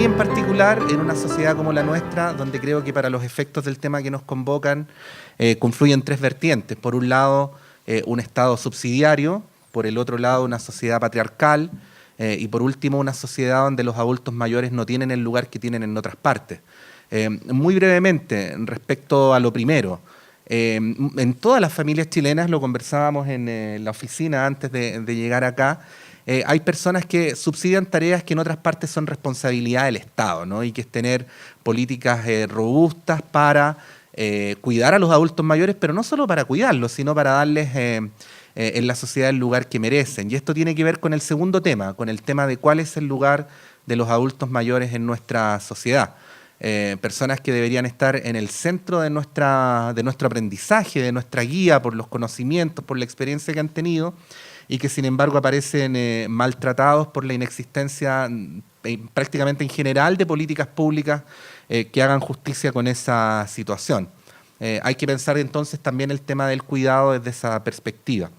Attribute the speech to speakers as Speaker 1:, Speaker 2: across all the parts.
Speaker 1: muy en particular en una sociedad como la nuestra, donde creo que para los efectos del tema que nos convocan confluyen tres vertientes. Por un lado, un Estado subsidiario, por el otro lado, una sociedad patriarcal y por último, una sociedad donde los adultos mayores no tienen el lugar que tienen en otras partes. Muy brevemente, respecto a lo primero, en todas las familias chilenas, lo conversábamos en la oficina antes de llegar acá, hay personas que subsidian tareas que en otras partes son responsabilidad del Estado, ¿no? Y que es tener políticas robustas para cuidar a los adultos mayores, pero no solo para cuidarlos, sino para darles en la sociedad el lugar que merecen. Y esto tiene que ver con el segundo tema, con el tema de cuál es el lugar de los adultos mayores en nuestra sociedad. Personas que deberían estar en el centro de nuestro aprendizaje, de nuestra guía por los conocimientos, por la experiencia que han tenido, y que sin embargo aparecen maltratados por la inexistencia prácticamente en general de políticas públicas que hagan justicia con esa situación. Hay que pensar entonces también el tema del cuidado desde esa perspectiva.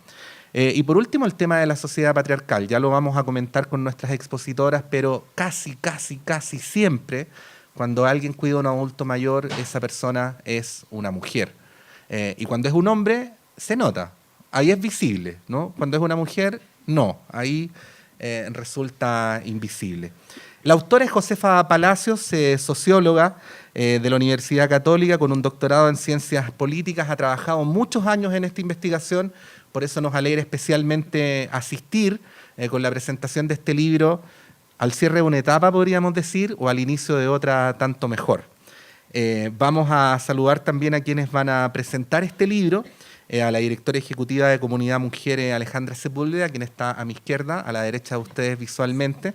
Speaker 1: Y por último, el tema de la sociedad patriarcal. Ya lo vamos a comentar con nuestras expositoras, pero casi siempre, cuando alguien cuida a un adulto mayor, esa persona es una mujer. Y cuando es un hombre, se nota. Ahí es visible, ¿no? Cuando es una mujer, no. Ahí resulta invisible. La autora es Josefa Palacios, socióloga de la Universidad Católica, con un doctorado en Ciencias Políticas. Ha trabajado muchos años en esta investigación, por eso nos alegra especialmente asistir con la presentación de este libro al cierre de una etapa, podríamos decir, o al inicio de otra tanto mejor. Vamos a saludar también a quienes van a presentar este libro, a la directora ejecutiva de Comunidad Mujeres, Alejandra Sepúlveda, quien está a mi izquierda, a la derecha de ustedes visualmente,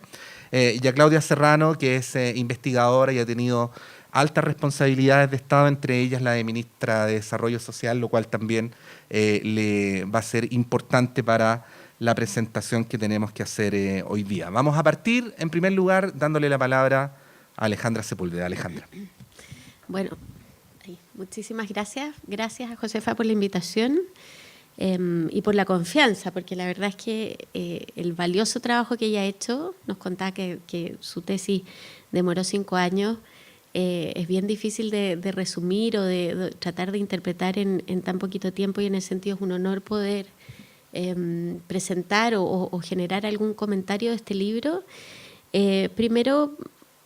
Speaker 1: y a Claudia Serrano, que es investigadora y ha tenido altas responsabilidades de Estado, entre ellas la de ministra de Desarrollo Social, lo cual también le va a ser importante para la presentación que tenemos que hacer hoy día. Vamos a partir, en primer lugar, dándole la palabra a Alejandra Sepúlveda. Alejandra.
Speaker 2: Bueno, muchísimas gracias. Gracias a Josefa por la invitación y por la confianza, porque la verdad es que el valioso trabajo que ella ha hecho, nos contaba que su tesis demoró 5 años, es bien difícil de resumir o de tratar de interpretar en tan poquito tiempo, y en ese sentido es un honor poder presentar o generar algún comentario de este libro. Primero,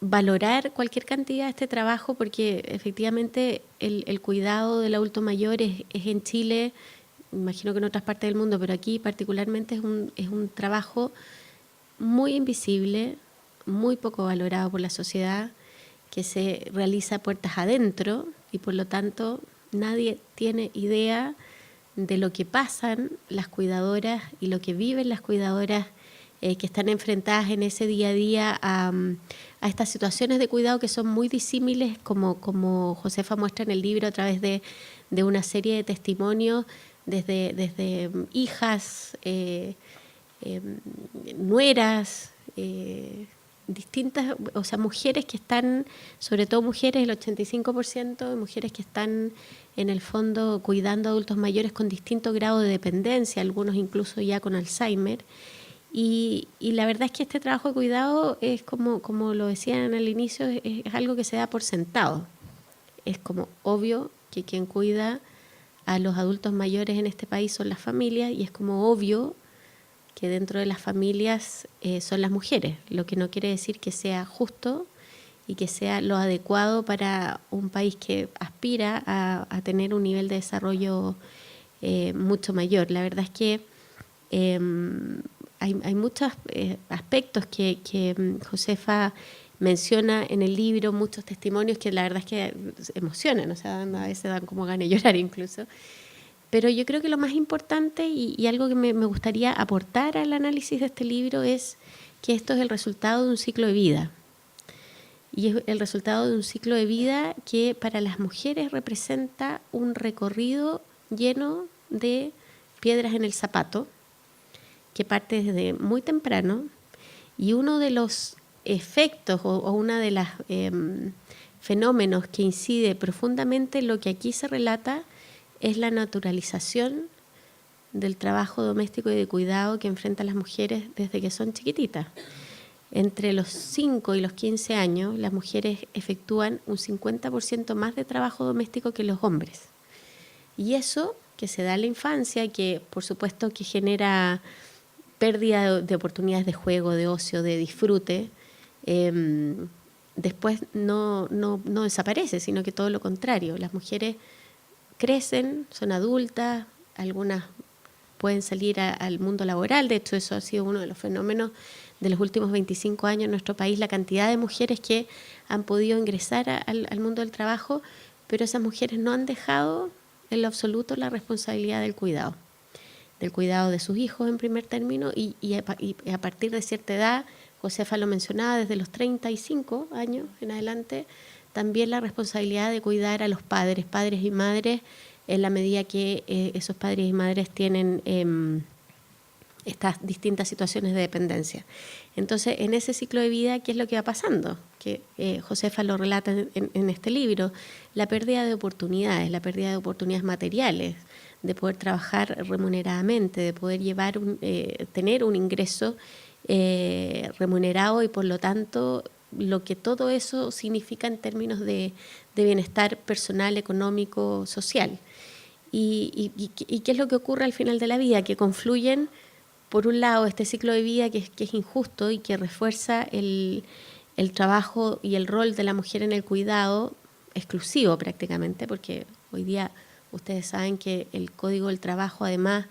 Speaker 2: valorar cualquier cantidad de este trabajo, porque efectivamente el cuidado del adulto mayor es en Chile, imagino que en otras partes del mundo, pero aquí particularmente es un trabajo muy invisible, muy poco valorado por la sociedad, que se realiza puertas adentro y por lo tanto nadie tiene idea de lo que pasan las cuidadoras y lo que viven las cuidadoras que están enfrentadas en ese día a día a estas situaciones de cuidado que son muy disímiles, como Josefa muestra en el libro a través de una serie de testimonios, desde hijas, nueras, distintas, o sea, mujeres que están, sobre todo mujeres, el 85% de mujeres que están en el fondo cuidando a adultos mayores con distinto grado de dependencia, algunos incluso ya con Alzheimer. Y la verdad es que este trabajo de cuidado es como lo decían al inicio, es algo que se da por sentado. Es como obvio que quien cuida a los adultos mayores en este país son las familias, y es como obvio que dentro de las familias son las mujeres, lo que no quiere decir que sea justo y que sea lo adecuado para un país que aspira a tener un nivel de desarrollo mucho mayor. La verdad es que hay muchos aspectos que Josefa menciona en el libro, muchos testimonios que la verdad es que emocionan, o sea, a veces dan como ganas de llorar incluso. Pero yo creo que lo más importante y algo que me gustaría aportar al análisis de este libro es que esto es el resultado de un ciclo de vida. Y es el resultado de un ciclo de vida que para las mujeres representa un recorrido lleno de piedras en el zapato, que parte desde muy temprano, y uno de los efectos o uno de los fenómenos que incide profundamente en lo que aquí se relata es la naturalización del trabajo doméstico y de cuidado que enfrentan las mujeres desde que son chiquititas. entre los 5 y los 15 años, las mujeres efectúan un 50% más de trabajo doméstico que los hombres. Y eso que se da en la infancia, que por supuesto que genera pérdida de oportunidades de juego, de ocio, de disfrute, después no desaparece, sino que todo lo contrario. Las mujeres crecen, son adultas, algunas pueden salir al mundo laboral. De hecho, eso ha sido uno de los fenómenos de los últimos 25 años en nuestro país, la cantidad de mujeres que han podido ingresar al mundo del trabajo, pero esas mujeres no han dejado en lo absoluto la responsabilidad del cuidado de sus hijos en primer término, y a partir de cierta edad, Josefa lo mencionaba, desde los 35 años en adelante, también la responsabilidad de cuidar a los padres y madres, en la medida que esos padres y madres tienen estas distintas situaciones de dependencia. Entonces, en ese ciclo de vida, ¿qué es lo que va pasando? Que Josefa lo relata en este libro, la pérdida de oportunidades materiales, de poder trabajar remuneradamente, de poder tener un ingreso remunerado, y por lo tanto lo que todo eso significa en términos de bienestar personal, económico, social. ¿Y qué es lo que ocurre al final de la vida? Que confluyen, por un lado, este ciclo de vida que es injusto y que refuerza el trabajo y el rol de la mujer en el cuidado exclusivo prácticamente, porque hoy día ustedes saben que el Código del Trabajo además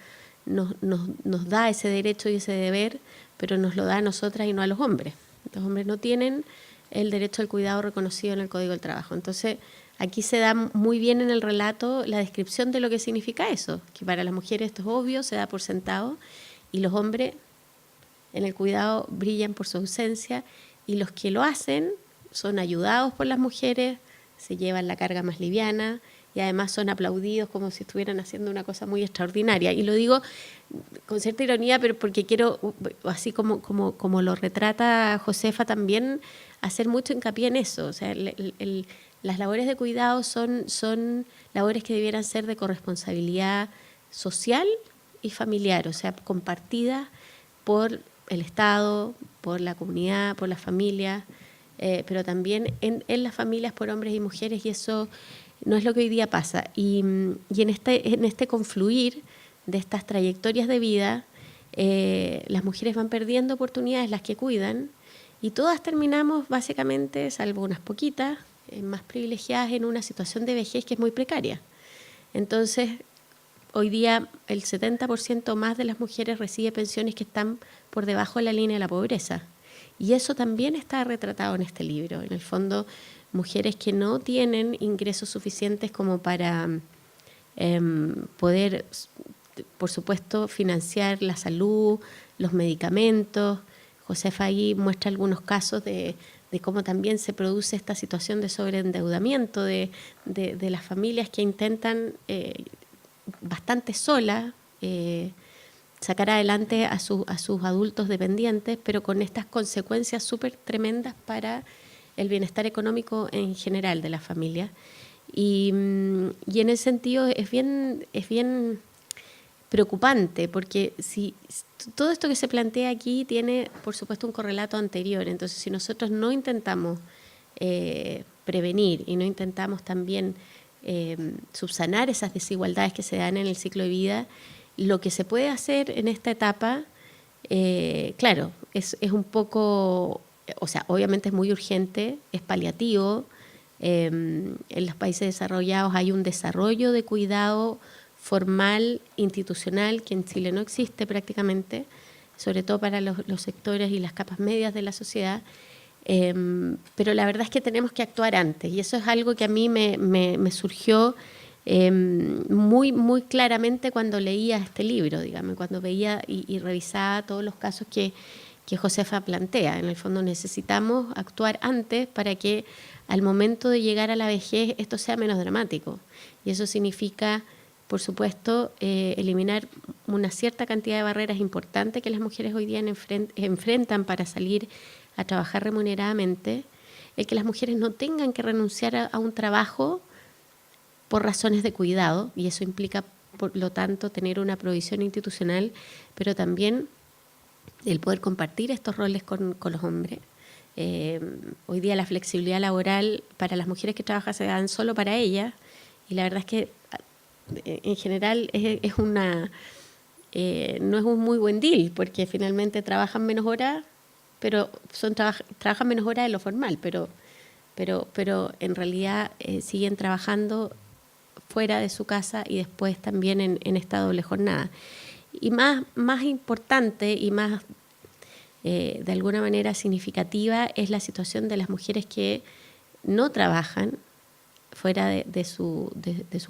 Speaker 2: nos da ese derecho y ese deber, pero nos lo da a nosotras y no a los hombres. Los hombres no tienen el derecho al cuidado reconocido en el Código del Trabajo. Entonces, aquí se da muy bien en el relato la descripción de lo que significa eso, que para las mujeres esto es obvio, se da por sentado, y los hombres en el cuidado brillan por su ausencia, y los que lo hacen son ayudados por las mujeres, se llevan la carga más liviana, y además son aplaudidos como si estuvieran haciendo una cosa muy extraordinaria. Y lo digo con cierta ironía, pero porque quiero, así como lo retrata Josefa, también hacer mucho hincapié en eso. O sea, las labores de cuidado son labores que debieran ser de corresponsabilidad social y familiar, o sea, compartidas por el Estado, por la comunidad, por las familias, pero también en las familias por hombres y mujeres, y eso no es lo que hoy día pasa. Y en este confluir de estas trayectorias de vida, las mujeres van perdiendo oportunidades, las que cuidan, y todas terminamos básicamente, salvo unas poquitas, más privilegiadas, en una situación de vejez que es muy precaria. Entonces, hoy día el 70% más de las mujeres recibe pensiones que están por debajo de la línea de la pobreza. Y eso también está retratado en este libro. En el fondo, mujeres que no tienen ingresos suficientes como para poder, por supuesto, financiar la salud, los medicamentos. Josefa ahí muestra algunos casos de cómo también se produce esta situación de sobreendeudamiento de las familias que intentan bastante solas sacar adelante a sus adultos dependientes, pero con estas consecuencias súper tremendas para el bienestar económico en general de la familia. Y en ese sentido es bien preocupante, porque si todo esto que se plantea aquí tiene, por supuesto, un correlato anterior. Entonces, si nosotros no intentamos prevenir y no intentamos también subsanar esas desigualdades que se dan en el ciclo de vida, lo que se puede hacer en esta etapa, claro, es un poco, o sea, obviamente es muy urgente, es paliativo. En los países desarrollados hay un desarrollo de cuidado formal, institucional, que en Chile no existe prácticamente, sobre todo para los sectores y las capas medias de la sociedad. Pero la verdad es que tenemos que actuar antes, y eso es algo que a mí me surgió muy, muy claramente cuando leía este libro, digamos, cuando veía y revisaba todos los casos que Josefa plantea. En el fondo necesitamos actuar antes para que al momento de llegar a la vejez esto sea menos dramático, y eso significa, por supuesto, eliminar una cierta cantidad de barreras importantes que las mujeres hoy día enfrentan para salir a trabajar remuneradamente, el que las mujeres no tengan que renunciar a un trabajo por razones de cuidado, y eso implica, por lo tanto, tener una provisión institucional, pero también el poder compartir estos roles con los hombres. Hoy día la flexibilidad laboral para las mujeres que trabajan se dan solo para ellas, y la verdad es que en general es una no es un muy buen deal, porque finalmente trabajan menos horas, pero trabajan menos horas de lo formal, pero en realidad siguen trabajando fuera de su casa y después también en esta doble jornada. Y más importante y más de alguna manera significativa es la situación de las mujeres que no trabajan fuera de su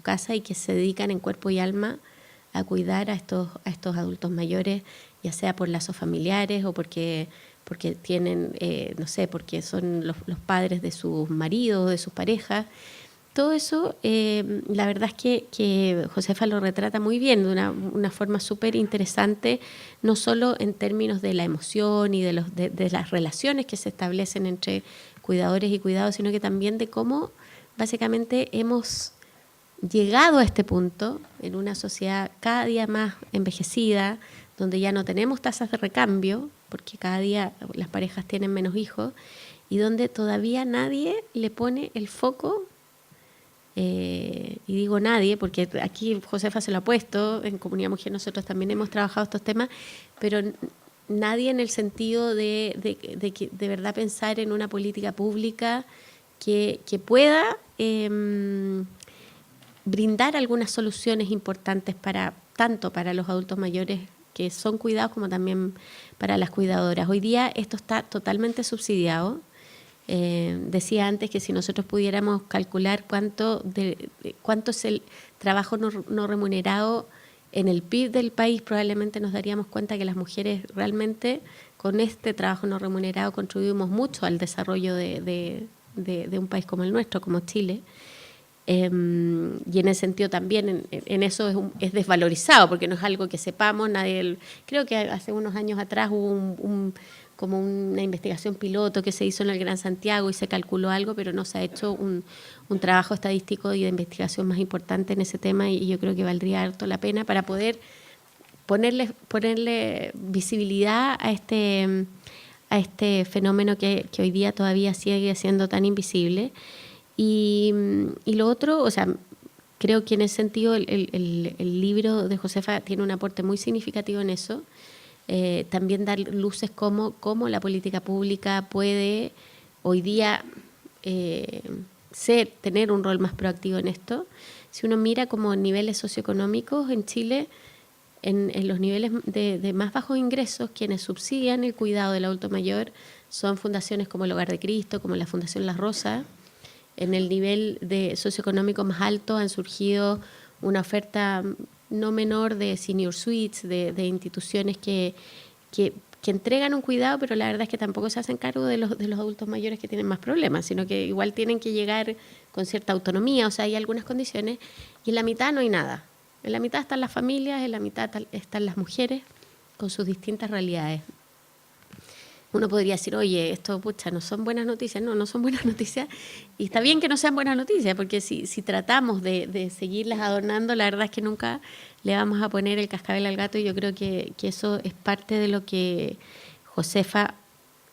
Speaker 2: casa y que se dedican en cuerpo y alma a cuidar a estos adultos mayores, ya sea por lazos familiares o porque tienen, no sé, porque son los padres de sus maridos, de sus parejas. Todo eso, la verdad es que Josefa lo retrata muy bien, de una forma súper interesante, no solo en términos de la emoción y de las relaciones que se establecen entre cuidadores y cuidados, sino que también de cómo básicamente hemos llegado a este punto en una sociedad cada día más envejecida, donde ya no tenemos tasas de recambio, porque cada día las parejas tienen menos hijos, y donde todavía nadie le pone el foco, y digo nadie, porque aquí Josefa se lo ha puesto, en Comunidad Mujer nosotros también hemos trabajado estos temas, pero nadie en el sentido de verdad pensar en una política pública que pueda brindar algunas soluciones importantes tanto para los adultos mayores que son cuidados como también para las cuidadoras. Hoy día esto está totalmente subsidiado. Decía antes que si nosotros pudiéramos calcular cuánto es el trabajo no remunerado en el PIB del país, probablemente nos daríamos cuenta que las mujeres realmente con este trabajo no remunerado contribuimos mucho al desarrollo de un país como el nuestro, como Chile. Y en ese sentido también en eso es desvalorizado, porque no es algo que sepamos. Creo que hace unos años atrás hubo como una investigación piloto que se hizo en el Gran Santiago y se calculó algo, pero no se ha hecho un trabajo estadístico y de investigación más importante en ese tema, y yo creo que valdría harto la pena para poder ponerle visibilidad a este fenómeno que hoy día todavía sigue siendo tan invisible. Y lo otro, o sea, creo que en ese sentido el libro de Josefa tiene un aporte muy significativo en eso. También dar luces cómo la política pública puede hoy día tener un rol más proactivo en esto. Si uno mira como niveles socioeconómicos en Chile, en los niveles de más bajos ingresos, quienes subsidian el cuidado del adulto mayor son fundaciones como el Hogar de Cristo, como la Fundación Las Rosas. En el nivel socioeconómico más alto han surgido una oferta no menor de senior suites, de instituciones que entregan un cuidado, pero la verdad es que tampoco se hacen cargo de los adultos mayores que tienen más problemas, sino que igual tienen que llegar con cierta autonomía. O sea, hay algunas condiciones, y en la mitad no hay nada. En la mitad están las familias, en la mitad están las mujeres con sus distintas realidades. Uno podría decir, oye, esto, pucha, no son buenas noticias. No son buenas noticias. Y está bien que no sean buenas noticias, porque si tratamos de seguirlas adornando, la verdad es que nunca le vamos a poner el cascabel al gato, y yo creo que eso es parte de lo que Josefa,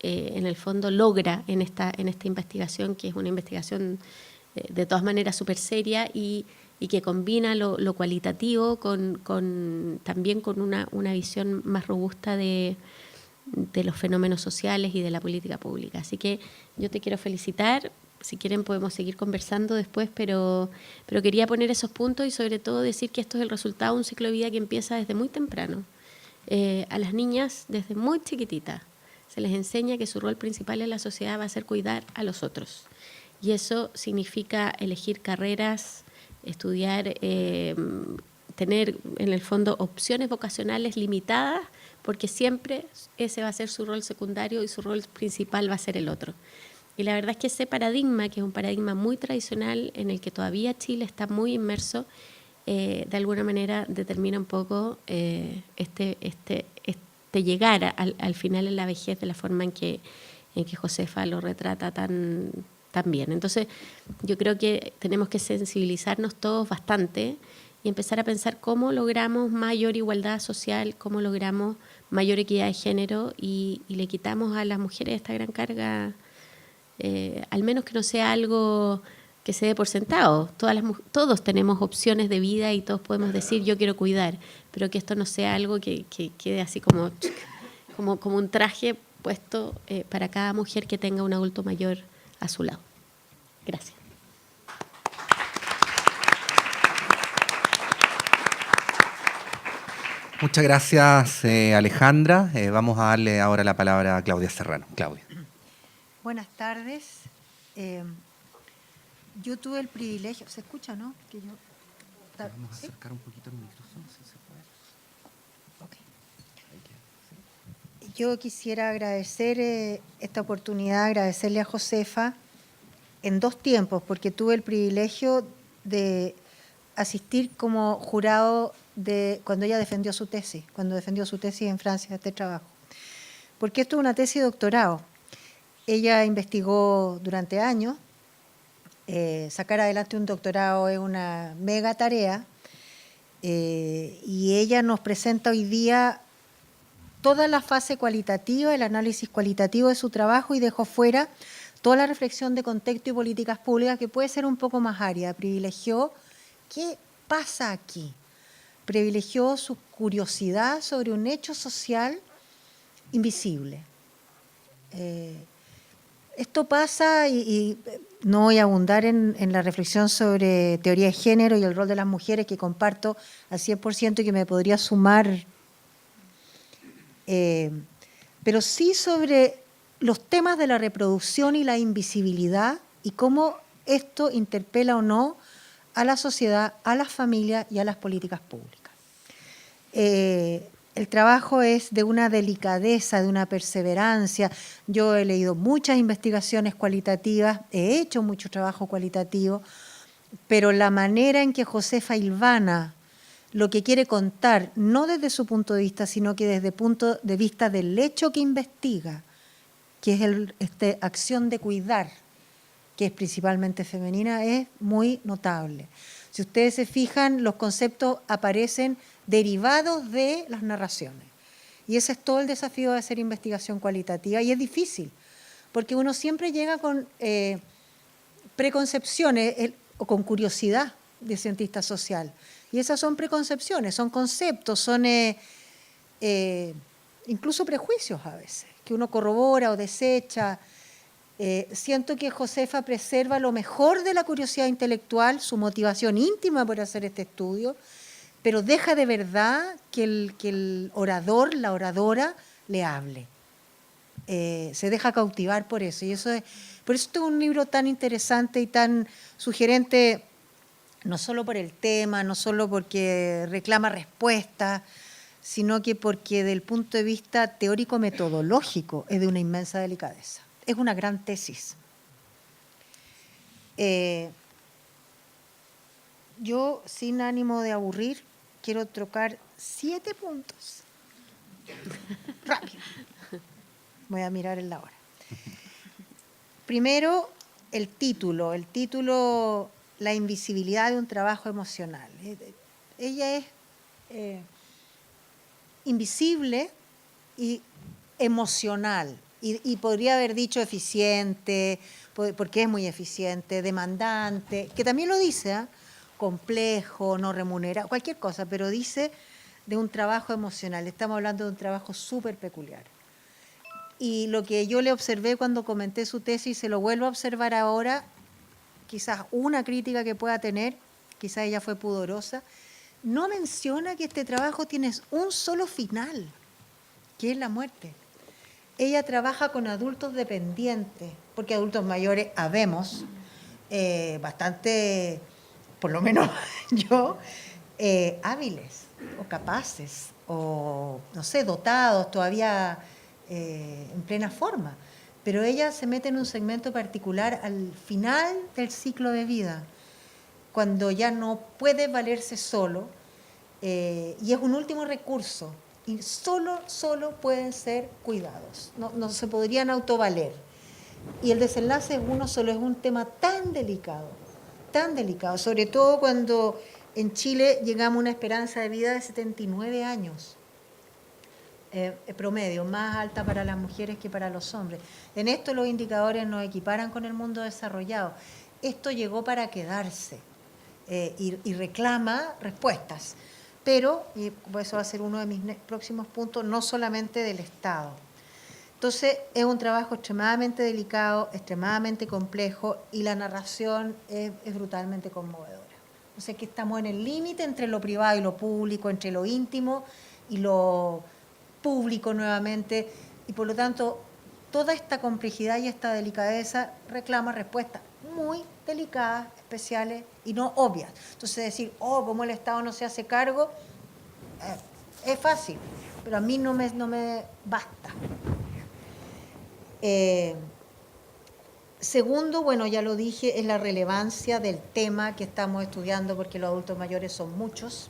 Speaker 2: en el fondo, logra en esta investigación, que es una investigación de todas maneras súper seria y que combina lo cualitativo también con una visión más robusta de los fenómenos sociales y de la política pública. Así que yo te quiero felicitar. Si quieren podemos seguir conversando después, pero quería poner esos puntos y sobre todo decir que esto es el resultado de un ciclo de vida que empieza desde muy temprano. A las niñas desde muy chiquititas se les enseña que su rol principal en la sociedad va a ser cuidar a los otros. Y eso significa elegir carreras, estudiar, tener en el fondo opciones vocacionales limitadas, porque siempre ese va a ser su rol secundario y su rol principal va a ser el otro. Y la verdad es que ese paradigma, que es un paradigma muy tradicional en el que todavía Chile está muy inmerso, de alguna manera determina un poco este llegar al final en la vejez de la forma en que Josefa lo retrata tan bien. Entonces yo creo que tenemos que sensibilizarnos todos bastante y empezar a pensar cómo logramos mayor igualdad social, cómo logramos mayor equidad de género y le quitamos a las mujeres esta gran carga, al menos que no sea algo que se dé por sentado. Todos tenemos opciones de vida y todos podemos decir yo quiero cuidar, pero que esto no sea algo que quede así como un traje puesto para cada mujer que tenga un adulto mayor a su lado. Gracias.
Speaker 1: Muchas gracias, Alejandra. Vamos a darle ahora la palabra a Claudia Serrano. Claudia.
Speaker 3: Buenas tardes. Yo tuve el privilegio, ¿se escucha, no?
Speaker 1: Vamos a acercar un poquito el micrófono, si se puede.
Speaker 3: Okay. Yo quisiera agradecer esta oportunidad, agradecerle a Josefa en 2 tiempos, porque tuve el privilegio de asistir como jurado cuando ella defendió su tesis, en Francia, este trabajo. Porque esto es una tesis de doctorado. Ella investigó durante años. Sacar adelante un doctorado es una mega tarea, y ella nos presenta hoy día toda la fase cualitativa, el análisis cualitativo de su trabajo, y dejó fuera toda la reflexión de contexto y políticas públicas, que puede ser un poco más árida. Privilegió qué pasa aquí, privilegió su curiosidad sobre un hecho social invisible. Esto pasa, y no voy a abundar en la reflexión sobre teoría de género y el rol de las mujeres, que comparto al 100% y que me podría sumar, pero sí sobre los temas de la reproducción y la invisibilidad y cómo esto interpela o no a la sociedad, a las familias y a las políticas públicas. El trabajo es de una delicadeza, de una perseverancia. Yo he leído muchas investigaciones cualitativas, he hecho mucho trabajo cualitativo, pero la manera en que Josefa hilvana lo que quiere contar, no desde su punto de vista, sino que desde el punto de vista del hecho que investiga, que es acción de cuidar, que es principalmente femenina, es muy notable. Si ustedes se fijan, los conceptos aparecen derivados de las narraciones. Y ese es todo el desafío de hacer investigación cualitativa, y es difícil, porque uno siempre llega con preconcepciones o con curiosidad de cientista social. Y esas son preconcepciones, son conceptos, son incluso prejuicios a veces, que uno corrobora o desecha. Siento que Josefa preserva lo mejor de la curiosidad intelectual, su motivación íntima por hacer este estudio, pero deja de verdad que el orador, la oradora, le hable. Se deja cautivar por eso. Y por eso es un libro tan interesante y tan sugerente, no solo por el tema, no solo porque reclama respuestas, sino que porque del punto de vista teórico-metodológico es de una inmensa delicadeza. Es una gran tesis. Yo, sin ánimo de aburrir, quiero tocar 7 puntos. Rápido. Voy a mirar en la hora. Primero, el título, La invisibilidad de un trabajo emocional. Ella es invisible y emocional. Y podría haber dicho eficiente, porque es muy eficiente, demandante, que también lo dice, ¿eh? Complejo, no remunerado, cualquier cosa, pero dice de un trabajo emocional. Estamos hablando de un trabajo súper peculiar. Y lo que yo le observé cuando comenté su tesis, se lo vuelvo a observar ahora, quizás una crítica que pueda tener, quizás ella fue pudorosa, no menciona que este trabajo tiene un solo final, que es la muerte. Ella trabaja con adultos dependientes, porque adultos mayores habemos, bastante, por lo menos yo, hábiles o capaces, o no sé, dotados, todavía en plena forma. Pero ella se mete en un segmento particular al final del ciclo de vida, cuando ya no puede valerse solo, y es un último recurso. Y solo pueden ser cuidados, no se podrían autovaler. Y el desenlace es uno solo, es un tema tan delicado, sobre todo cuando en Chile llegamos a una esperanza de vida de 79 años. Promedio, más alta para las mujeres que para los hombres. En esto los indicadores nos equiparan con el mundo desarrollado. Esto llegó para quedarse y reclama respuestas. Pero, y eso va a ser uno de mis próximos puntos, no solamente del Estado. Entonces, es un trabajo extremadamente delicado, extremadamente complejo, y la narración es brutalmente conmovedora. O sea que estamos en el límite entre lo privado y lo público, entre lo íntimo y lo público nuevamente, y por lo tanto toda esta complejidad y esta delicadeza reclama respuestas muy delicadas, especiales y no obvias. Entonces decir, ¿cómo el Estado no se hace cargo? Es fácil, pero a mí no me basta. Segundo, bueno, ya lo dije, es la relevancia del tema que estamos estudiando, porque los adultos mayores son muchos.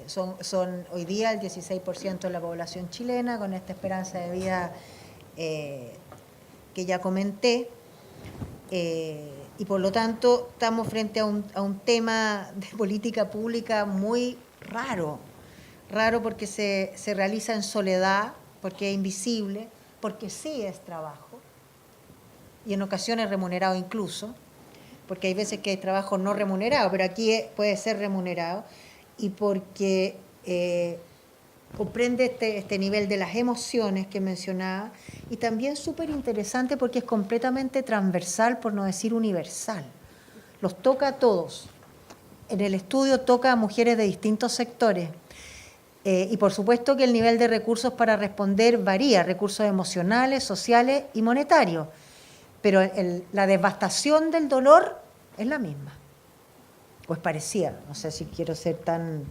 Speaker 3: Son hoy día el 16% de la población chilena, con esta esperanza de vida que ya comenté, y por lo tanto estamos frente a un tema de política pública muy raro porque se realiza en soledad, porque es invisible, porque sí es trabajo, y en ocasiones remunerado incluso, porque hay veces que hay trabajo no remunerado, pero aquí puede ser remunerado, y porque comprende este nivel de las emociones que mencionaba, y también súper interesante porque es completamente transversal, por no decir universal. Los toca a todos. En el estudio toca a mujeres de distintos sectores, y por supuesto que el nivel de recursos para responder varía, recursos emocionales, sociales y monetarios, pero la devastación del dolor es la misma. Pues parecía, no sé si quiero ser tan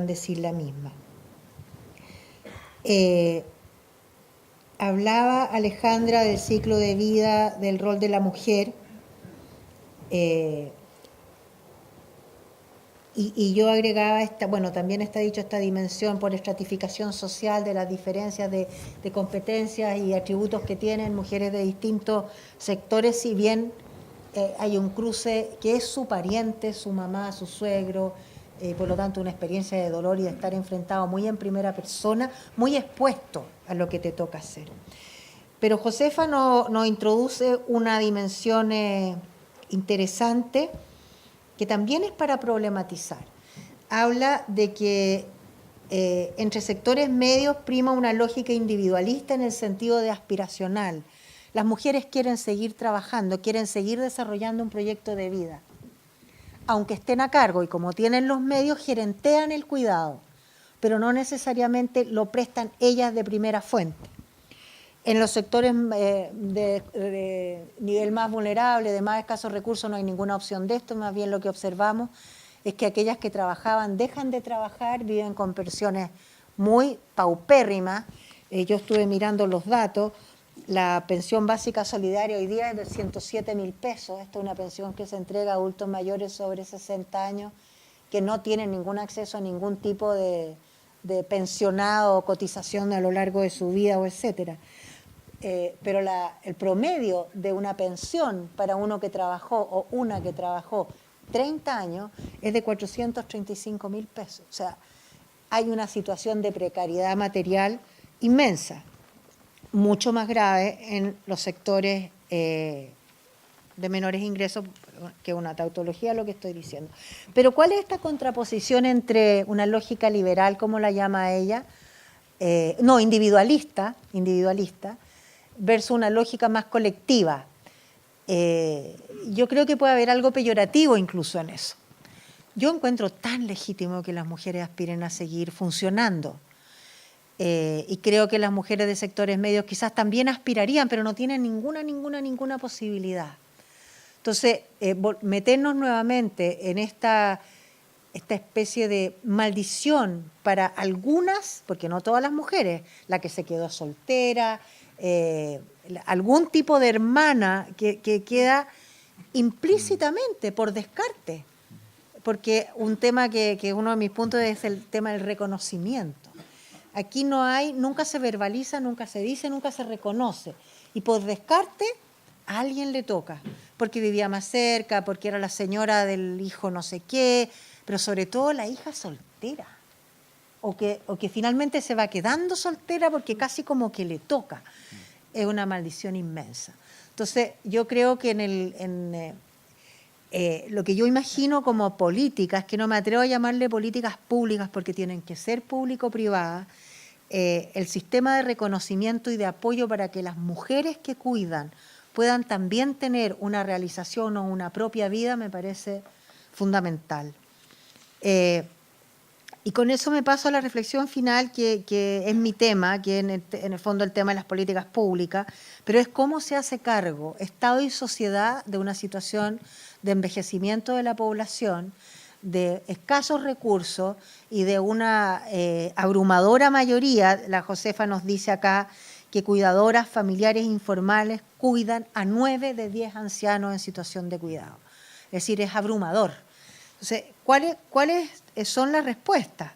Speaker 3: decir la misma. Hablaba Alejandra del ciclo de vida, del rol de la mujer, y yo agregaba también está dicho esta dimensión por estratificación social de las diferencias de competencias y atributos que tienen mujeres de distintos sectores, si bien hay un cruce que es su pariente, su mamá, su suegro, por lo tanto una experiencia de dolor y de estar enfrentado muy en primera persona, muy expuesto a lo que te toca hacer. Pero Josefa nos introduce una dimensión interesante que también es para problematizar. Habla de que entre sectores medios prima una lógica individualista en el sentido de aspiracional. Las mujeres quieren seguir trabajando, quieren seguir desarrollando un proyecto de vida. Aunque estén a cargo y como tienen los medios, gerentean el cuidado, pero no necesariamente lo prestan ellas de primera fuente. En los sectores de nivel más vulnerable, de más escasos recursos, no hay ninguna opción de esto, más bien lo que observamos es que aquellas que trabajaban dejan de trabajar, viven con pensiones muy paupérrimas. Yo estuve mirando los datos. La pensión básica solidaria hoy día es de 107.000 pesos. Esta es una pensión que se entrega a adultos mayores sobre 60 años que no tienen ningún acceso a ningún tipo de pensionado o cotización a lo largo de su vida o etcétera. Pero el promedio de una pensión para uno que trabajó o una que trabajó 30 años es de 435.000 pesos. O sea, hay una situación de precariedad material inmensa, mucho más grave en los sectores de menores ingresos, que una tautología lo que estoy diciendo. Pero ¿cuál es esta contraposición entre una lógica liberal, como la llama ella, individualista, versus una lógica más colectiva? Yo creo que puede haber algo peyorativo incluso en eso. Yo encuentro tan legítimo que las mujeres aspiren a seguir funcionando. Y creo que las mujeres de sectores medios quizás también aspirarían, pero no tienen ninguna posibilidad. Entonces, meternos nuevamente en esta especie de maldición para algunas, porque no todas las mujeres, la que se quedó soltera, algún tipo de hermana que queda implícitamente por descarte, porque un tema que uno de mis puntos es el tema del reconocimiento. Aquí nunca se verbaliza, nunca se dice, nunca se reconoce, y por descarte A alguien le toca, porque vivía más cerca, porque era la señora del hijo no sé qué, pero sobre todo la hija soltera, o que finalmente se va quedando soltera porque casi como que le toca. Es una maldición inmensa. Entonces, yo creo que lo que yo imagino como políticas, que no me atrevo a llamarle políticas públicas porque tienen que ser público-privadas, el sistema de reconocimiento y de apoyo para que las mujeres que cuidan puedan también tener una realización o una propia vida me parece fundamental. Y con eso me paso a la reflexión final, que es mi tema, que en el fondo el tema de las políticas públicas, pero es cómo se hace cargo Estado y sociedad de una situación de envejecimiento de la población, de escasos recursos y de una abrumadora mayoría. La Josefa nos dice acá que cuidadoras familiares informales cuidan a 9 de 10 ancianos en situación de cuidado. Es decir, es abrumador. Entonces, ¿cuáles son las respuestas?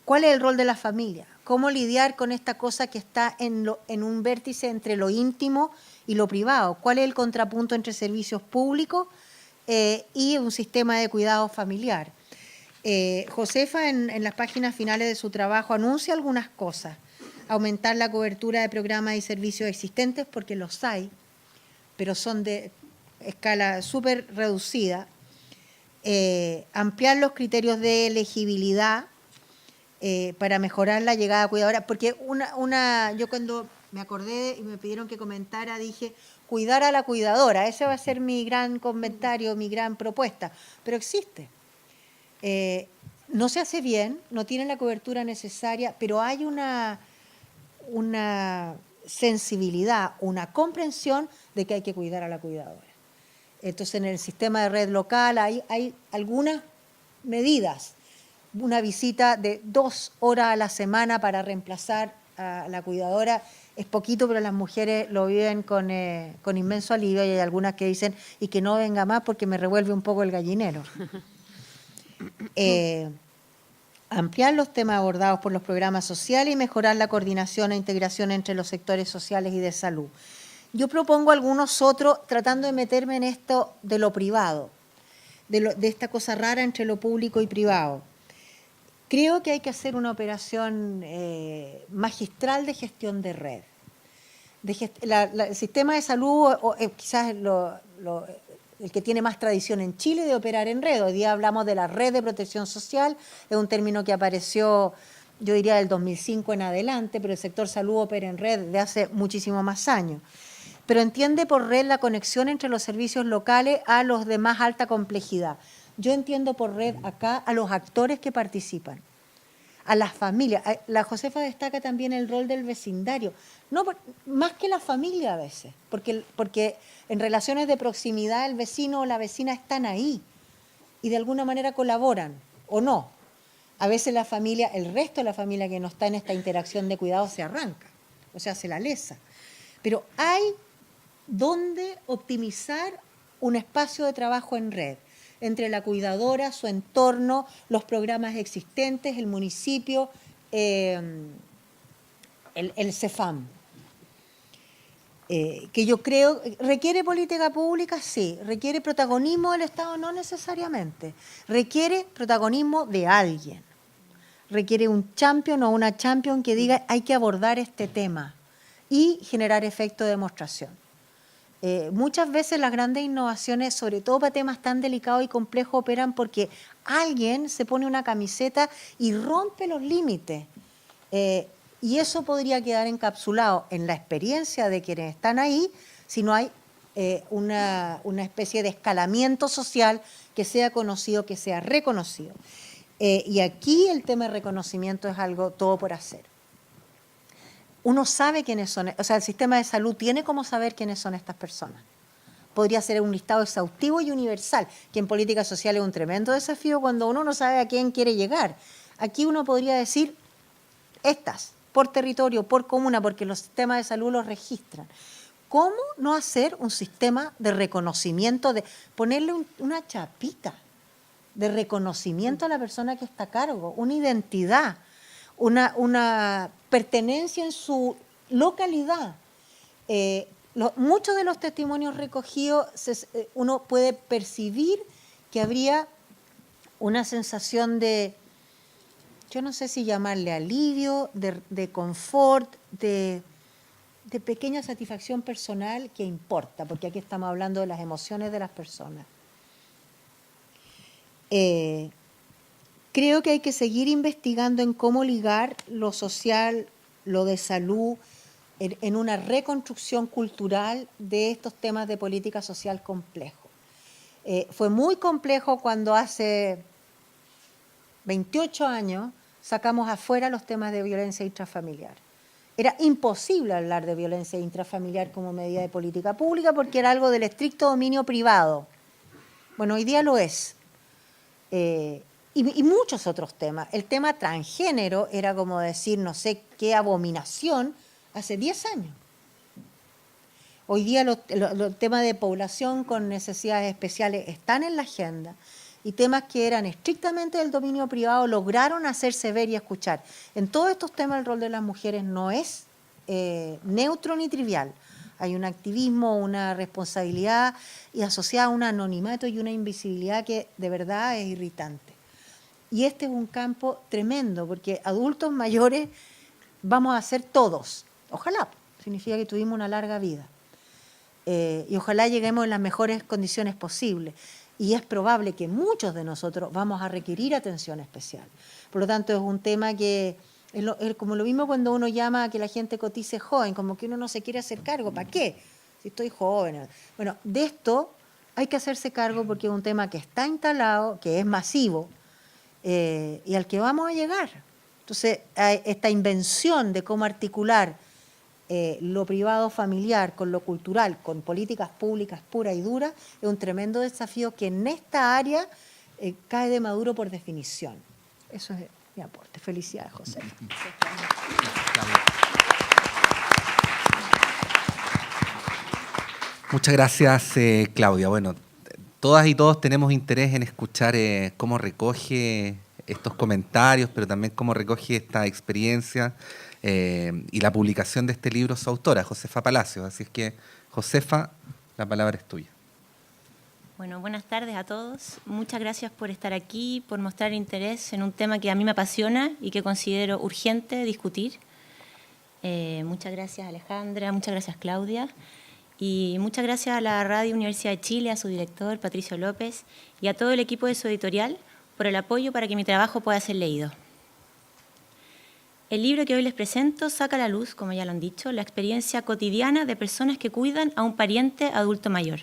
Speaker 3: ¿Cuál es el rol de la familia? ¿Cómo lidiar con esta cosa que está en un vértice entre lo íntimo y lo privado? ¿Cuál es el contrapunto entre servicios públicos y un sistema de cuidado familiar? Josefa, en las páginas finales de su trabajo, anuncia algunas cosas. Aumentar la cobertura de programas y servicios existentes, porque los hay, pero son de escala súper reducida. Ampliar los criterios de elegibilidad para mejorar la llegada a cuidadora, porque yo cuando me acordé y me pidieron que comentara, dije, cuidar a la cuidadora, ese va a ser mi gran comentario, mi gran propuesta, pero existe. No se hace bien, no tiene la cobertura necesaria, pero hay una sensibilidad, una comprensión de que hay que cuidar a la cuidadora. Entonces, en el sistema de red local hay algunas medidas. Una visita de 2 horas a la semana para reemplazar a la cuidadora es poquito, pero las mujeres lo viven con inmenso alivio, y hay algunas que dicen, y que no venga más porque me revuelve un poco el gallinero. Ampliar los temas abordados por los programas sociales y mejorar la coordinación e integración entre los sectores sociales y de salud. Yo propongo algunos otros, tratando de meterme en esto de lo privado, de esta cosa rara entre lo público y privado. Creo que hay que hacer una operación magistral de gestión de red. El sistema de salud, quizás el que tiene más tradición en Chile de operar en red. Hoy día hablamos de la red de protección social, es un término que apareció, yo diría, del 2005 en adelante, pero el sector salud opera en red de hace muchísimo más años. Pero entiende por red la conexión entre los servicios locales a los de más alta complejidad. Yo entiendo por red acá a los actores que participan, a las familias. La Josefa destaca también el rol del vecindario, no más que la familia a veces, porque en relaciones de proximidad el vecino o la vecina están ahí y de alguna manera colaboran, o no. A veces la familia, el resto de la familia que no está en esta interacción de cuidado se arranca, o sea, se la lesa. Pero hay donde optimizar un espacio de trabajo en red, entre la cuidadora, su entorno, los programas existentes, el municipio, el CEFAM. Que yo creo, ¿requiere política pública? Sí. ¿Requiere protagonismo del Estado? No necesariamente. Requiere protagonismo de alguien. Requiere un champion o una champion que diga hay que abordar este tema y generar efecto de demostración. Muchas veces las grandes innovaciones, sobre todo para temas tan delicados y complejos, operan porque alguien se pone una camiseta y rompe los límites. Y eso podría quedar encapsulado en la experiencia de quienes están ahí, si no hay una especie de escalamiento social que sea conocido, que sea reconocido. Y aquí el tema de reconocimiento es algo todo por hacer. Uno sabe quiénes son, o sea, el sistema de salud tiene cómo saber quiénes son estas personas. Podría ser un listado exhaustivo y universal, que en política social es un tremendo desafío cuando uno no sabe a quién quiere llegar. Aquí uno podría decir estas, por territorio, por comuna, porque los sistemas de salud los registran. ¿Cómo no hacer un sistema de reconocimiento, de ponerle una chapita de reconocimiento a la persona que está a cargo, una identidad, una pertenencia en su localidad, muchos de los testimonios recogidos, uno puede percibir que habría una sensación de, yo no sé si llamarle alivio, de confort, de pequeña satisfacción personal que importa, porque aquí estamos hablando de las emociones de las personas. Creo que hay que seguir investigando en cómo ligar lo social, lo de salud, en una reconstrucción cultural de estos temas de política social complejos. Fue muy complejo cuando hace 28 años sacamos afuera los temas de violencia intrafamiliar. Era imposible hablar de violencia intrafamiliar como medida de política pública porque era algo del estricto dominio privado. Bueno, hoy día lo es. Y muchos otros temas. El tema transgénero era como decir, no sé qué abominación, hace 10 años. Hoy día los temas de población con necesidades especiales están en la agenda y temas que eran estrictamente del dominio privado lograron hacerse ver y escuchar. En todos estos temas el rol de las mujeres no es neutro ni trivial. Hay un activismo, una responsabilidad y asociada a un anonimato y una invisibilidad que de verdad es irritante. Y este es un campo tremendo, porque adultos mayores vamos a ser todos. Ojalá, significa que tuvimos una larga vida. Y ojalá lleguemos en las mejores condiciones posibles. Y es probable que muchos de nosotros vamos a requerir atención especial. Por lo tanto, es un tema que, es como lo mismo cuando uno llama a que la gente cotice joven, como que uno no se quiere hacer cargo. ¿Para qué? Si estoy joven. Bueno, de esto hay que hacerse cargo porque es un tema que está instalado, que es masivo, y al que vamos a llegar. Entonces, esta invención de cómo articular lo privado familiar con lo cultural, con políticas públicas puras y duras, es un tremendo desafío que en esta área cae de maduro por definición. Eso es mi aporte. Felicidades, José.
Speaker 1: Muchas gracias, Claudia. Bueno, todas y todos tenemos interés en escuchar cómo recoge estos comentarios, pero también cómo recoge esta experiencia y la publicación de este libro su autora, Josefa Palacios. Así es que, Josefa, la palabra es tuya.
Speaker 4: Bueno, buenas tardes a todos. Muchas gracias por estar aquí, por mostrar interés en un tema que a mí me apasiona y que considero urgente discutir. Muchas gracias, Alejandra, muchas gracias, Claudia. Y muchas gracias a la Radio Universidad de Chile, a su director, Patricio López, y a todo el equipo de su editorial por el apoyo para que mi trabajo pueda ser leído. El libro que hoy les presento saca a la luz, como ya lo han dicho, la experiencia cotidiana de personas que cuidan a un pariente adulto mayor.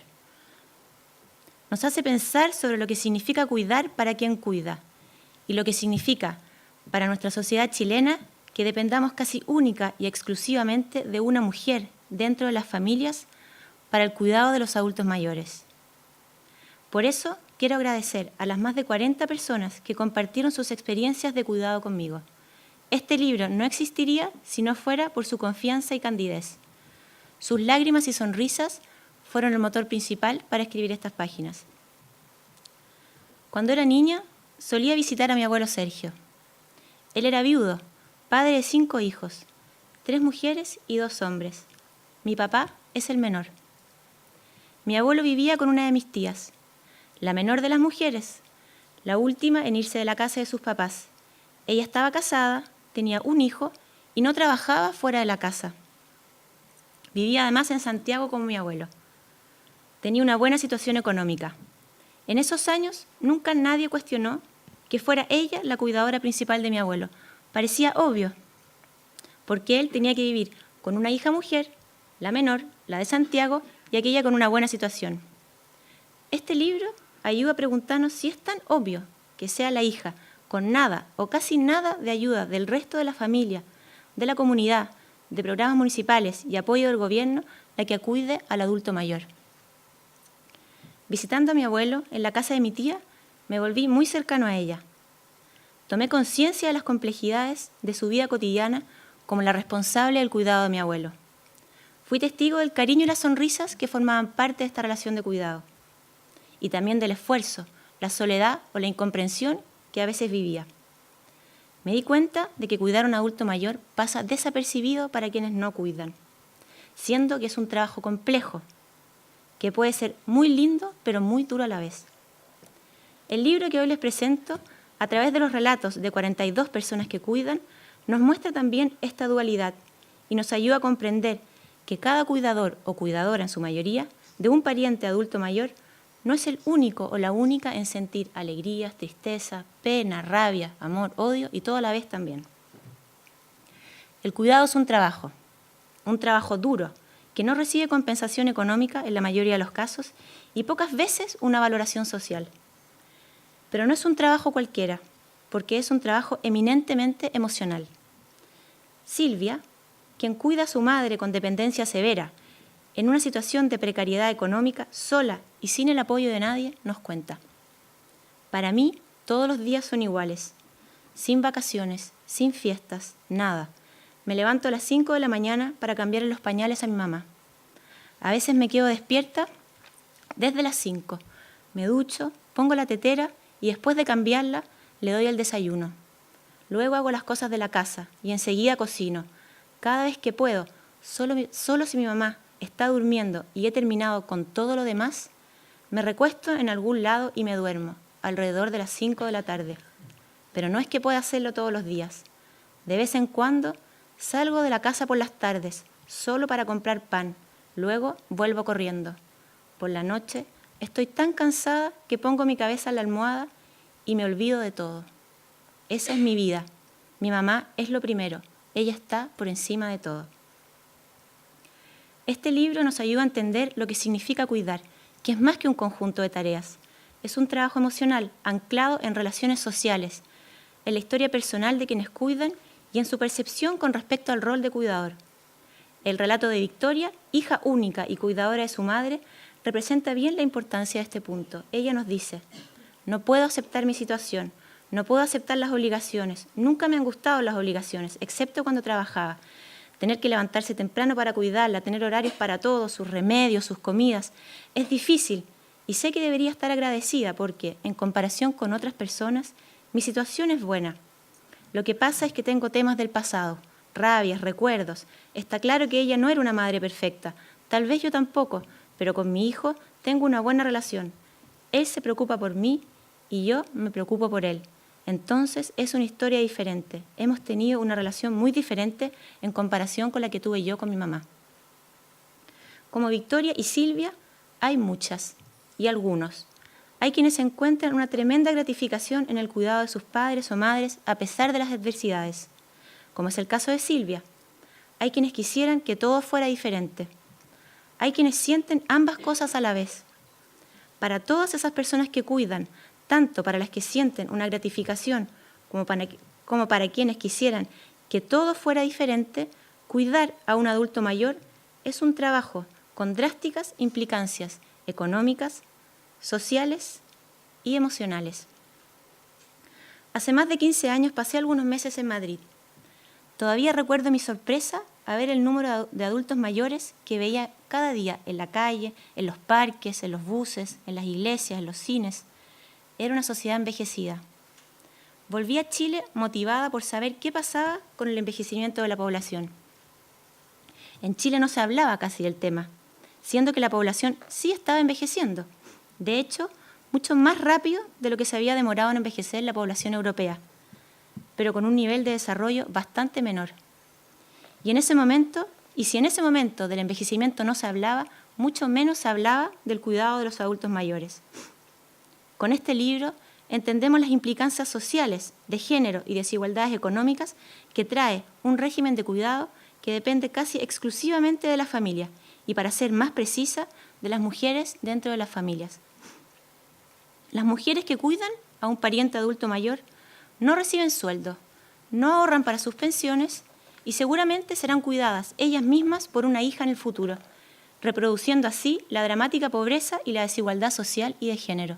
Speaker 4: Nos hace pensar sobre lo que significa cuidar para quien cuida y lo que significa para nuestra sociedad chilena que dependamos casi única y exclusivamente de una mujer dentro de las familias para el cuidado de los adultos mayores. Por eso, quiero agradecer a las más de 40 personas que compartieron sus experiencias de cuidado conmigo. Este libro no existiría si no fuera por su confianza y candidez. Sus lágrimas y sonrisas fueron el motor principal para escribir estas páginas. Cuando era niña, solía visitar a mi abuelo Sergio. Él era viudo, padre de 5 hijos, 3 mujeres y 2 hombres. Mi papá es el menor. Mi abuelo vivía con una de mis tías, la menor de las mujeres, la última en irse de la casa de sus papás. Ella estaba casada, tenía un hijo y no trabajaba fuera de la casa. Vivía además en Santiago como mi abuelo. Tenía una buena situación económica. En esos años nunca nadie cuestionó que fuera ella la cuidadora principal de mi abuelo. Parecía obvio, porque él tenía que vivir con una hija mujer, la menor, la de Santiago, y aquella con una buena situación. Este libro ayuda a preguntarnos si es tan obvio que sea la hija con nada o casi nada de ayuda del resto de la familia, de la comunidad, de programas municipales y apoyo del gobierno, la que cuide al adulto mayor. Visitando a mi abuelo en la casa de mi tía, me volví muy cercano a ella. Tomé conciencia de las complejidades de su vida cotidiana como la responsable del cuidado de mi abuelo. Fui testigo del cariño y las sonrisas que formaban parte de esta relación de cuidado, y también del esfuerzo, la soledad o la incomprensión que a veces vivía. Me di cuenta de que cuidar a un adulto mayor pasa desapercibido para quienes no cuidan. siendo que es un trabajo complejo, que puede ser muy lindo, pero muy duro a la vez. El libro que hoy les presento, a través de los relatos de 42 personas que cuidan, nos muestra también esta dualidad y nos ayuda a comprender que cada cuidador o cuidadora, en su mayoría, de un pariente adulto mayor, no es el único o la única en sentir alegrías, tristeza, pena, rabia, amor, odio y todo a la vez también. El cuidado es un trabajo duro, que no recibe compensación económica en la mayoría de los casos y pocas veces una valoración social. Pero no es un trabajo cualquiera, porque es un trabajo eminentemente emocional. Silvia, quien cuida a su madre con dependencia severa, en una situación de precariedad económica, sola y sin el apoyo de nadie, nos cuenta: para mí, todos los días son iguales, sin vacaciones, sin fiestas, nada. Me levanto a las 5 de la mañana para cambiarle los pañales a mi mamá. A veces me quedo despierta desde las 5. Me ducho, pongo la tetera y después de cambiarla le doy el desayuno. Luego hago las cosas de la casa y enseguida cocino. Cada vez que puedo, solo si mi mamá está durmiendo y he terminado con todo lo demás, me recuesto en algún lado y me duermo, alrededor de las 5 de la tarde. Pero no es que pueda hacerlo todos los días. De vez en cuando salgo de la casa por las tardes, solo para comprar pan. Luego vuelvo corriendo. Por la noche estoy tan cansada que pongo mi cabeza en la almohada y me olvido de todo. Esa es mi vida. Mi mamá es lo primero. Ella está por encima de todo. Este libro nos ayuda a entender lo que significa cuidar, que es más que un conjunto de tareas. Es un trabajo emocional anclado en relaciones sociales, en la historia personal de quienes cuidan y en su percepción con respecto al rol de cuidador. El relato de Victoria, hija única y cuidadora de su madre, representa bien la importancia de este punto. Ella nos dice: no puedo aceptar mi situación, no puedo aceptar las obligaciones, nunca me han gustado las obligaciones, excepto cuando trabajaba. Tener que levantarse temprano para cuidarla, tener horarios para todo, sus remedios, sus comidas, es difícil y sé que debería estar agradecida porque, en comparación con otras personas, mi situación es buena. Lo que pasa es que tengo temas del pasado, rabias, recuerdos. Está claro que ella no era una madre perfecta, tal vez yo tampoco, pero con mi hijo tengo una buena relación. Él se preocupa por mí y yo me preocupo por él. Entonces es una historia diferente. Hemos tenido una relación muy diferente en comparación con la que tuve yo con mi mamá. Como Victoria y Silvia, hay muchas y algunos. Hay quienes encuentran una tremenda gratificación en el cuidado de sus padres o madres a pesar de las adversidades, como es el caso de Silvia. Hay quienes quisieran que todo fuera diferente. Hay quienes sienten ambas cosas a la vez. Para todas esas personas que cuidan, tanto para las que sienten una gratificación como para quienes quisieran que todo fuera diferente, cuidar a un adulto mayor es un trabajo con drásticas implicancias económicas, sociales y emocionales. Hace más de 15 años pasé algunos meses en Madrid. Todavía recuerdo mi sorpresa a ver el número de adultos mayores que veía cada día en la calle, en los parques, en los buses, en las iglesias, en los cines. Era una sociedad envejecida. Volví a Chile motivada por saber qué pasaba con el envejecimiento de la población. En Chile no se hablaba casi del tema, siendo que la población sí estaba envejeciendo. De hecho, mucho más rápido de lo que se había demorado en envejecer la población europea, pero con un nivel de desarrollo bastante menor. Si en ese momento del envejecimiento no se hablaba, mucho menos se hablaba del cuidado de los adultos mayores. Con este libro entendemos las implicancias sociales, de género y desigualdades económicas que trae un régimen de cuidado que depende casi exclusivamente de la familia y, para ser más precisa, de las mujeres dentro de las familias. Las mujeres que cuidan a un pariente adulto mayor no reciben sueldo, no ahorran para sus pensiones y seguramente serán cuidadas ellas mismas por una hija en el futuro, reproduciendo así la dramática pobreza y la desigualdad social y de género.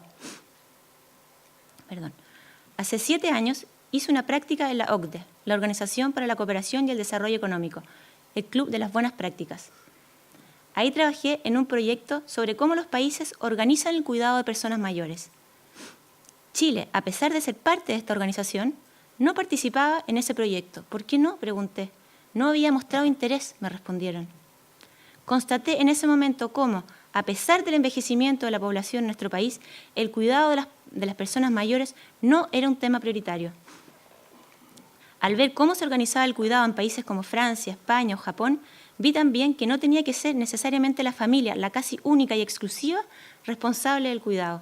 Speaker 4: Hace 7 años hice una práctica en la OCDE, la Organización para la Cooperación y el Desarrollo Económico, el Club de las Buenas Prácticas. Ahí trabajé en un proyecto sobre cómo los países organizan el cuidado de personas mayores. Chile, a pesar de ser parte de esta organización, no participaba en ese proyecto. ¿Por qué no?, pregunté. No había mostrado interés, me respondieron. constaté en ese momento cómo, a pesar del envejecimiento de la población en nuestro país, el cuidado de las personas mayores no era un tema prioritario. Al ver cómo se organizaba el cuidado en países como Francia, España o Japón, vi también que no tenía que ser necesariamente la familia la casi única y exclusiva responsable del cuidado.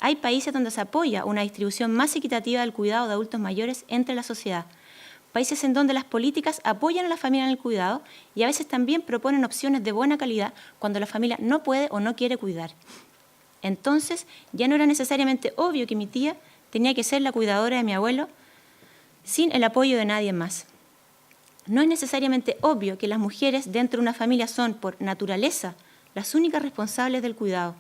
Speaker 4: Hay países donde se apoya una distribución más equitativa del cuidado de adultos mayores entre la sociedad. Países en donde las políticas apoyan a la familia en el cuidado y a veces también proponen opciones de buena calidad cuando la familia no puede o no quiere cuidar. Entonces, ya no era necesariamente obvio que mi tía tenía que ser la cuidadora de mi abuelo sin el apoyo de nadie más. No es necesariamente obvio que las mujeres dentro de una familia son, por naturaleza, las únicas responsables del cuidado.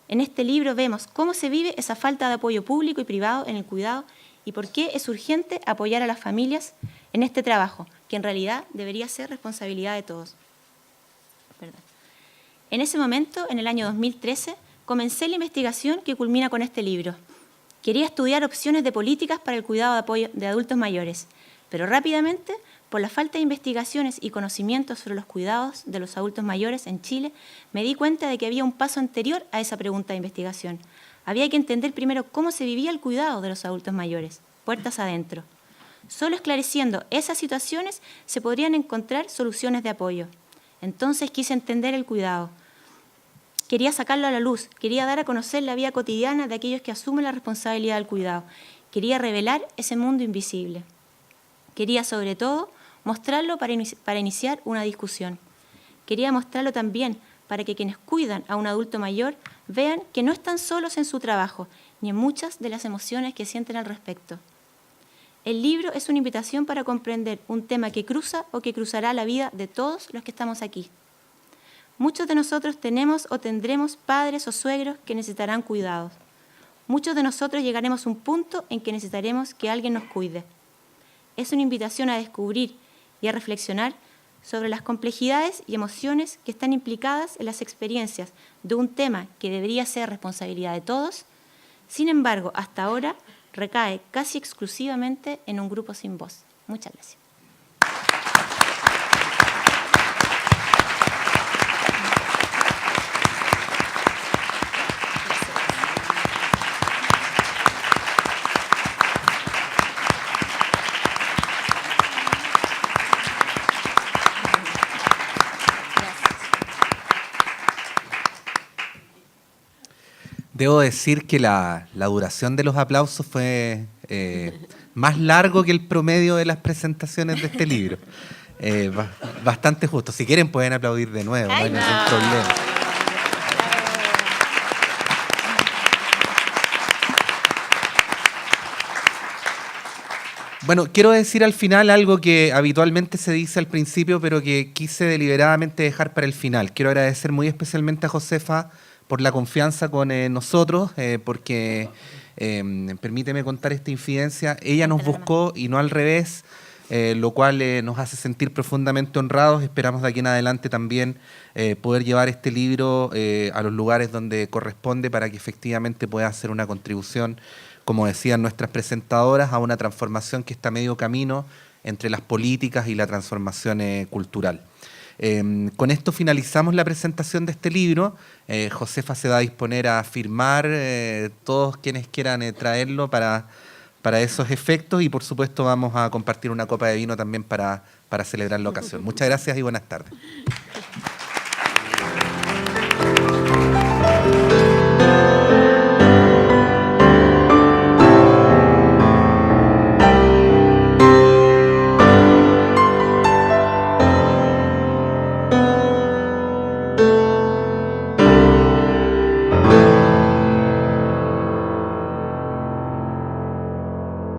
Speaker 4: En este libro vemos cómo se vive esa falta de apoyo público y privado en el cuidado y por qué es urgente apoyar a las familias en este trabajo, que en realidad debería ser responsabilidad de todos. En ese momento, en el año 2013, comencé la investigación que culmina con este libro. Quería estudiar opciones de políticas para el cuidado de apoyo de adultos mayores, pero rápidamente, por la falta de investigaciones y conocimientos sobre los cuidados de los adultos mayores en Chile, me di cuenta de que había un paso anterior a esa pregunta de investigación. Había que entender primero cómo se vivía el cuidado de los adultos mayores, puertas adentro. Solo esclareciendo esas situaciones se podrían encontrar soluciones de apoyo. Entonces quise entender el cuidado. Quería sacarlo a la luz, quería dar a conocer la vida cotidiana de aquellos que asumen la responsabilidad del cuidado. Quería revelar ese mundo invisible. Quería, sobre todo, mostrarlo para iniciar una discusión. Quería mostrarlo también para que quienes cuidan a un adulto mayor vean que no están solos en su trabajo, ni en muchas de las emociones que sienten al respecto. El libro es una invitación para comprender un tema que cruza o que cruzará la vida de todos los que estamos aquí. Muchos de nosotros tenemos o tendremos padres o suegros que necesitarán cuidados. Muchos de nosotros llegaremos a un punto en que necesitaremos que alguien nos cuide. Es una invitación a descubrir y a reflexionar sobre las complejidades y emociones que están implicadas en las experiencias de un tema que debería ser responsabilidad de todos. Sin embargo, hasta ahora recae casi exclusivamente en un grupo sin voz. Muchas gracias.
Speaker 1: Debo decir que la duración de los aplausos fue más largo que el promedio de las presentaciones de este libro. Bastante justo. Si quieren pueden aplaudir de nuevo, no hay ningún problema. Bueno, quiero decir al final algo que habitualmente se dice al principio, pero que quise deliberadamente dejar para el final. Quiero agradecer muy especialmente a Josefa por la confianza con nosotros, porque, permíteme contar esta infidencia, ella nos buscó y no al revés, lo cual nos hace sentir profundamente honrados. Esperamos de aquí en adelante también poder llevar este libro a los lugares donde corresponde para que efectivamente pueda hacer una contribución, como decían nuestras presentadoras, a una transformación que está a medio camino entre las políticas y la transformación cultural. Con esto finalizamos la presentación de este libro. Josefa se va a disponer a firmar todos quienes quieran traerlo para esos efectos y por supuesto vamos a compartir una copa de vino también para celebrar la ocasión. Muchas gracias y buenas tardes.